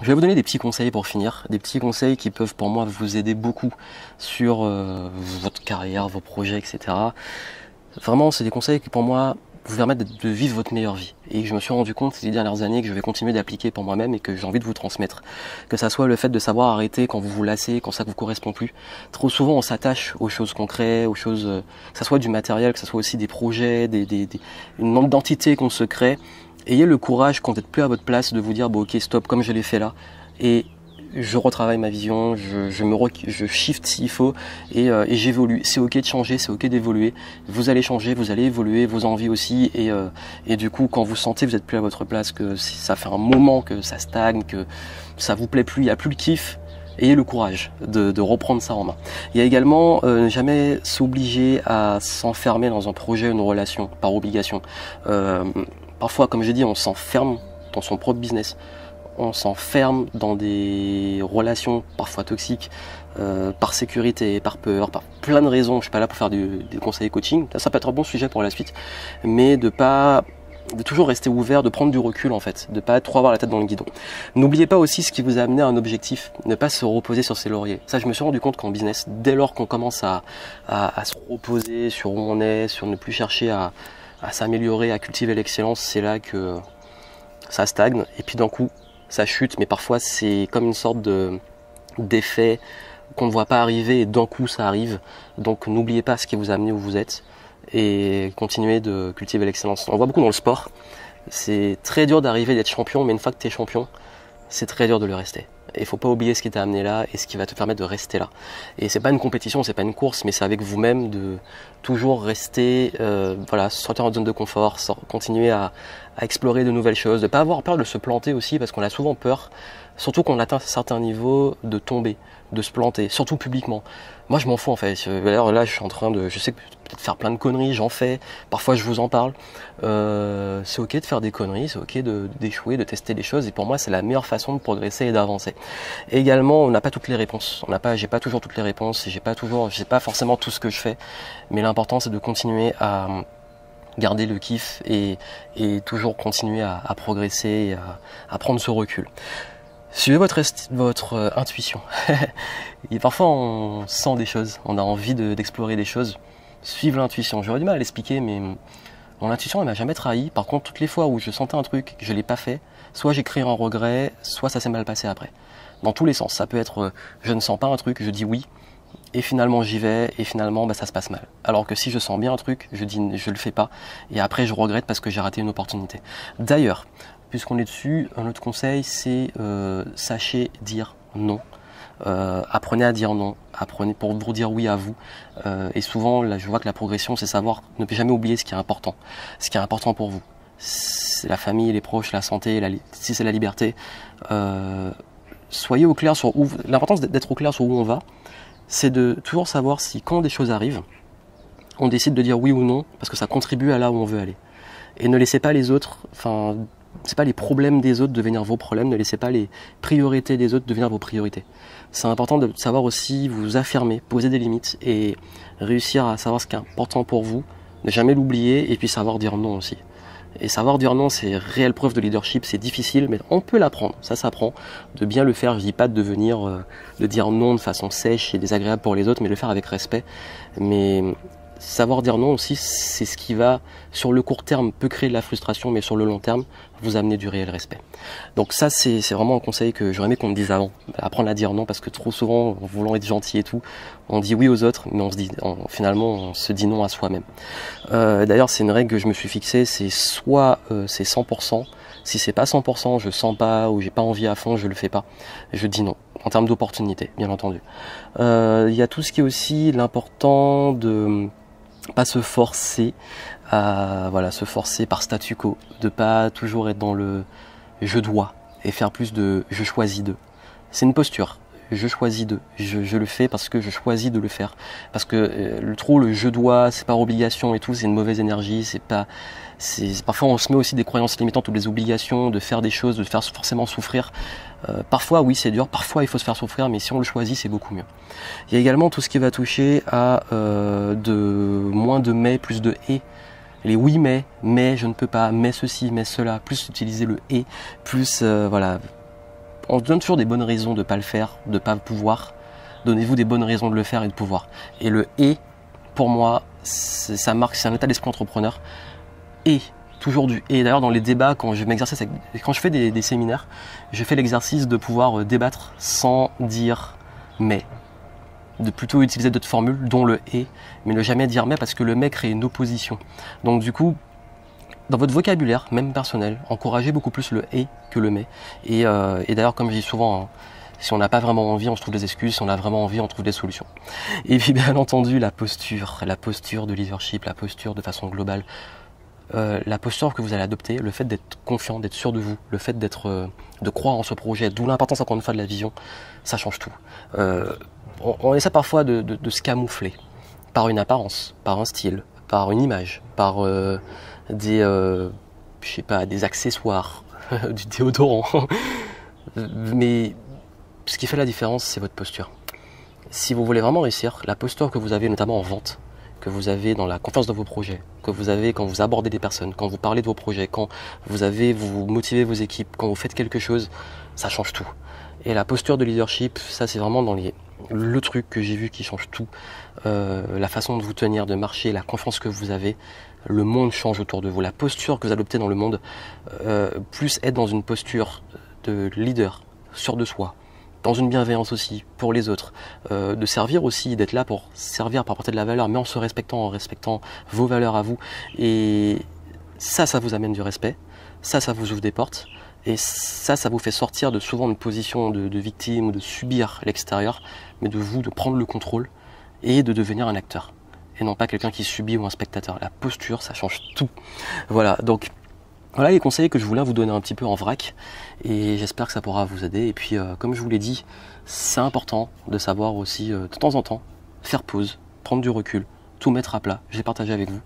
Je vais vous donner des petits conseils pour finir, des petits conseils qui peuvent pour moi vous aider beaucoup sur votre carrière, vos projets, etc. Vraiment, c'est des conseils qui pour moi vous permettent de vivre votre meilleure vie. Et je me suis rendu compte ces dernières années que je vais continuer d'appliquer pour moi-même et que j'ai envie de vous transmettre. Que ça soit le fait de savoir arrêter quand vous vous lassez, quand ça ne vous correspond plus. Trop souvent, on s'attache aux choses concrètes, aux choses, que ça soit du matériel, que ça soit aussi des projets, une identité qu'on se crée. Ayez le courage, quand vous n'êtes plus à votre place, de vous dire bon, ok, stop, comme je l'ai fait là, et je retravaille ma vision, je shift s'il faut, et j'évolue. C'est ok de changer, c'est ok d'évoluer. Vous allez changer, vous allez évoluer, vos envies aussi, et du coup, quand vous sentez que vous n'êtes plus à votre place, que ça fait un moment que ça stagne, que ça vous plaît plus, il n'y a plus le kiff, ayez le courage de reprendre ça en main. Il y a également ne jamais s'obliger à s'enfermer dans un projet, une relation, par obligation. Parfois, comme j'ai dit, on s'enferme dans son propre business. On s'enferme dans des relations parfois toxiques, par sécurité, par peur, par plein de raisons. Je suis pas là pour faire des conseils coaching. Ça peut être un bon sujet pour la suite, mais de toujours rester ouvert, de prendre du recul en fait, de pas trop avoir la tête dans le guidon. N'oubliez pas aussi ce qui vous a amené à un objectif, ne pas se reposer sur ses lauriers. Ça, je me suis rendu compte qu'en business, dès lors qu'on commence à se reposer sur où on est, sur ne plus chercher à s'améliorer, à cultiver l'excellence, c'est là que ça stagne et puis d'un coup ça chute, mais parfois c'est comme une sorte d'effet qu'on ne voit pas arriver et d'un coup ça arrive. Donc n'oubliez pas ce qui vous a amené où vous êtes et continuez de cultiver l'excellence. On voit beaucoup dans le sport, c'est très dur d'arriver d'être champion, mais une fois que tu es champion, c'est très dur de le rester. Et il faut pas oublier ce qui t'a amené là et ce qui va te permettre de rester là. Et c'est pas une compétition, c'est pas une course, mais c'est avec vous-même de toujours rester, sortir en zone de confort, continuer à explorer de nouvelles choses, de pas avoir peur de se planter aussi, parce qu'on a souvent peur, surtout quand on atteint certains niveaux, de tomber, de se planter, surtout publiquement. Moi je m'en fous en fait. D'ailleurs là je suis en train de, je sais que peut-être faire plein de conneries, j'en fais, parfois je vous en parle. C'est ok de faire des conneries, c'est ok d'échouer, de tester des choses, et pour moi c'est la meilleure façon de progresser et d'avancer. Et également, on n'a pas toutes les réponses, j'ai pas toujours toutes les réponses, j'ai pas forcément tout ce que je fais, mais l'important c'est de continuer à garder le kiff et toujours continuer à progresser et à prendre ce recul. Suivez votre intuition. Et parfois on sent des choses, on a envie d'explorer des choses. Suivre l'intuition. J'aurais du mal à l'expliquer, mais mon intuition elle m'a jamais trahi. Par contre, toutes les fois où je sentais un truc, que je l'ai pas fait, soit j'ai créé un regret, soit ça s'est mal passé après. Dans tous les sens. Ça peut être je ne sens pas un truc, je dis oui, et finalement j'y vais, et finalement ça se passe mal. Alors que si je sens bien un truc, je dis je le fais pas, et après je regrette parce que j'ai raté une opportunité. D'ailleurs, puisqu'on est dessus, un autre conseil c'est sachez dire non. Apprenez à dire non, apprenez pour vous dire oui à vous. Et souvent, là, je vois que la progression, c'est savoir ne jamais oublier ce qui est important pour vous. C'est la famille, les proches, la santé, si c'est la liberté. Soyez au clair sur où. L'importance d'être au clair sur où on va, c'est de toujours savoir si quand des choses arrivent, on décide de dire oui ou non, parce que ça contribue à là où on veut aller. Et ne laissez pas les autres, c'est pas les problèmes des autres devenir vos problèmes, ne laissez pas les priorités des autres devenir vos priorités. C'est important de savoir aussi vous affirmer, poser des limites et réussir à savoir ce qui est important pour vous, ne jamais l'oublier et puis savoir dire non aussi. Et savoir dire non, c'est réelle preuve de leadership, c'est difficile, mais on peut l'apprendre, ça s'apprend, de bien le faire. Je dis pas de dire non de façon sèche et désagréable pour les autres, mais le faire avec respect. Mais savoir dire non aussi, c'est ce qui va, sur le court terme, peut créer de la frustration, mais sur le long terme, vous amener du réel respect. Donc ça, c'est vraiment un conseil que j'aurais aimé qu'on me dise avant. Apprendre à dire non, parce que trop souvent, en voulant être gentil et tout, on dit oui aux autres, mais finalement, on se dit non à soi-même. D'ailleurs, c'est une règle que je me suis fixée, c'est soit c'est 100%, si c'est pas 100%, je sens pas, ou j'ai pas envie à fond, je le fais pas. Je dis non, en termes d'opportunité, bien entendu. Il y a tout ce qui est aussi l'important de pas se forcer se forcer par statu quo, de pas toujours être dans le je dois et faire plus de je choisis de. C'est une posture. Je choisis de. Je le fais parce que je choisis de le faire. Parce que le je dois, c'est par obligation et tout, c'est une mauvaise énergie. Parfois on se met aussi des croyances limitantes ou des obligations de faire des choses, de faire forcément souffrir. Parfois oui c'est dur, parfois il faut se faire souffrir, mais si on le choisit c'est beaucoup mieux. Il y a également tout ce qui va toucher à moins de mais, plus de et. Les oui mais je ne peux pas, mais ceci, mais cela, plus utiliser le et, plus On se donne toujours des bonnes raisons de ne pas le faire, de ne pas pouvoir. Donnez-vous des bonnes raisons de le faire et de pouvoir. Et le « et », pour moi, ça marque, c'est un état d'esprit entrepreneur. Et, toujours du « et ». D'ailleurs, dans les débats, quand je je fais des séminaires, je fais l'exercice de pouvoir débattre sans dire « mais ». De plutôt utiliser d'autres formules, dont le « et », mais ne jamais dire « mais » parce que le « mais » crée une opposition. Donc du coup, dans votre vocabulaire, même personnel, encouragez beaucoup plus le « et » que le « mais ». Et d'ailleurs, comme je dis souvent, hein, si on n'a pas vraiment envie, on se trouve des excuses. Si on a vraiment envie, on trouve des solutions. Et puis, bien entendu, la posture de leadership, la posture de façon globale. La posture que vous allez adopter, le fait d'être confiant, d'être sûr de vous, le fait de croire en ce projet, d'où l'importance encore une fois de la vision, ça change tout. On essaie parfois de se camoufler par une apparence, par un style, par une image, par des accessoires, du déodorant. Mais ce qui fait la différence, c'est votre posture. Si vous voulez vraiment réussir, la posture que vous avez notamment en vente, que vous avez dans la confiance dans vos projets, que vous avez quand vous abordez des personnes, quand vous parlez de vos projets, quand vous motivez vos équipes, quand vous faites quelque chose, ça change tout. Et la posture de leadership, ça c'est vraiment le truc que j'ai vu qui change tout. La façon de vous tenir, de marcher, la confiance que vous avez, le monde change autour de vous. La posture que vous adoptez dans le monde, plus être dans une posture de leader, sûr de soi, dans une bienveillance aussi pour les autres, de servir aussi, d'être là pour servir, pour apporter de la valeur, mais en respectant vos valeurs à vous. Et ça vous amène du respect, ça vous ouvre des portes, et ça vous fait sortir de souvent une position de victime ou de subir l'extérieur, mais de prendre le contrôle et de devenir un acteur, et non pas quelqu'un qui subit ou un spectateur. La posture, ça change tout. Voilà, donc voilà les conseils que je voulais vous donner un petit peu en vrac, et j'espère que ça pourra vous aider. Et puis comme je vous l'ai dit, c'est important de savoir aussi de temps en temps faire pause, prendre du recul, tout mettre à plat. J'ai partagé avec vous.